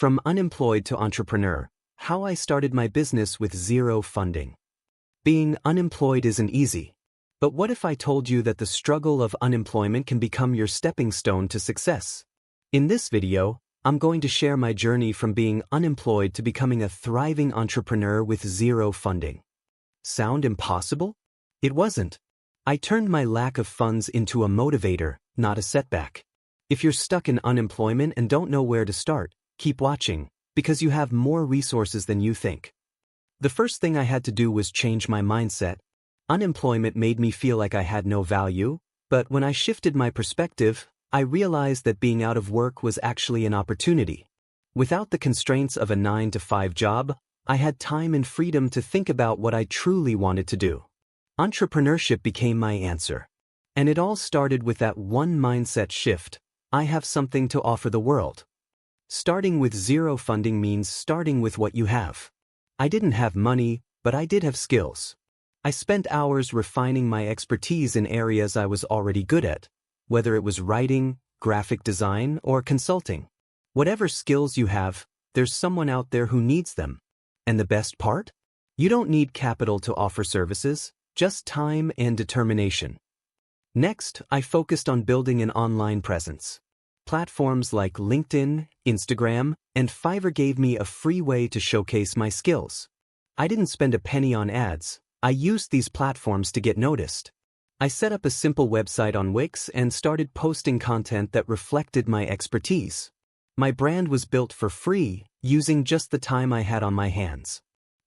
From unemployed to entrepreneur, how I started my business with zero funding. Being unemployed isn't easy. But what if I told you that the struggle of unemployment can become your stepping stone to success? In this video, I'm going to share my journey from being unemployed to becoming a thriving entrepreneur with zero funding. Sound impossible? It wasn't. I turned my lack of funds into a motivator, not a setback. If you're stuck in unemployment and don't know where to start, keep watching, because you have more resources than you think. The first thing I had to do was change my mindset. Unemployment made me feel like I had no value, but when I shifted my perspective, I realized that being out of work was actually an opportunity. Without the constraints of a 9-to-5 job, I had time and freedom to think about what I truly wanted to do. Entrepreneurship became my answer. And it all started with that one mindset shift: I have something to offer the world. Starting with zero funding means starting with what you have. I didn't have money, but I did have skills. I spent hours refining my expertise in areas I was already good at, whether it was writing, graphic design, or consulting. Whatever skills you have, there's someone out there who needs them. And the best part? You don't need capital to offer services, just time and determination. Next, I focused on building an online presence. Platforms like LinkedIn, Instagram, and Fiverr gave me a free way to showcase my skills. I didn't spend a penny on ads. I used these platforms to get noticed. I set up a simple website on Wix and started posting content that reflected my expertise. My brand was built for free, using just the time I had on my hands.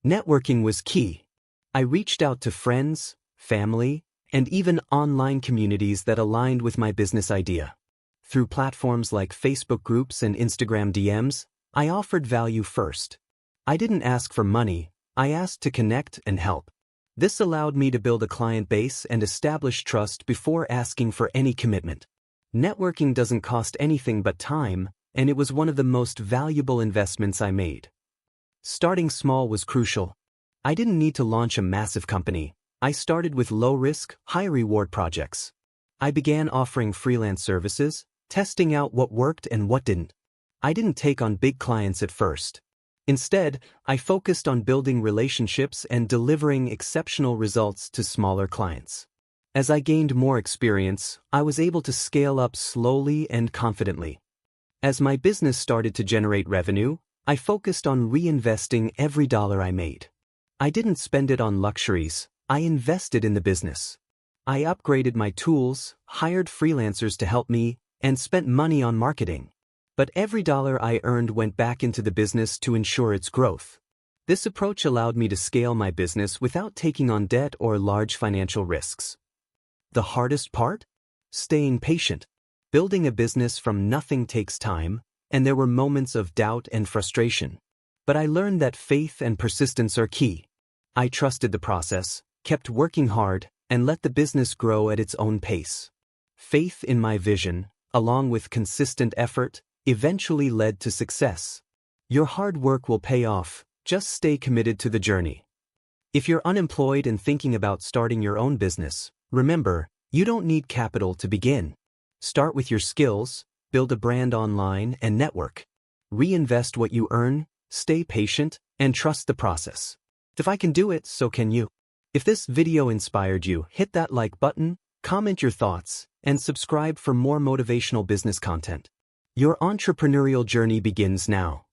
Networking was key. I reached out to friends, family, and even online communities that aligned with my business idea. Through platforms like Facebook groups and Instagram DMs, I offered value first. I didn't ask for money, I asked to connect and help. This allowed me to build a client base and establish trust before asking for any commitment. Networking doesn't cost anything but time, and it was one of the most valuable investments I made. Starting small was crucial. I didn't need to launch a massive company. I started with low-risk, high-reward projects. I began offering freelance services, testing out what worked and what didn't. I didn't take on big clients at first. Instead, I focused on building relationships and delivering exceptional results to smaller clients. As I gained more experience, I was able to scale up slowly and confidently. As my business started to generate revenue, I focused on reinvesting every dollar I made. I didn't spend it on luxuries, I invested in the business. I upgraded my tools, hired freelancers to help me, and spent money on marketing. But every dollar I earned went back into the business to ensure its growth. This approach allowed me to scale my business without taking on debt or large financial risks. The hardest part? Staying patient. Building a business from nothing takes time, and there were moments of doubt and frustration. But I learned that faith and persistence are key. I trusted the process, kept working hard, and let the business grow at its own pace. Faith in my vision, along with consistent effort, eventually led to success. Your hard work will pay off, just stay committed to the journey. If you're unemployed and thinking about starting your own business, remember, you don't need capital to begin. Start with your skills, build a brand online, and network. Reinvest what you earn, stay patient, and trust the process. If I can do it, so can you. If this video inspired you, hit that like button, comment your thoughts, and subscribe for more motivational business content. Your entrepreneurial journey begins now.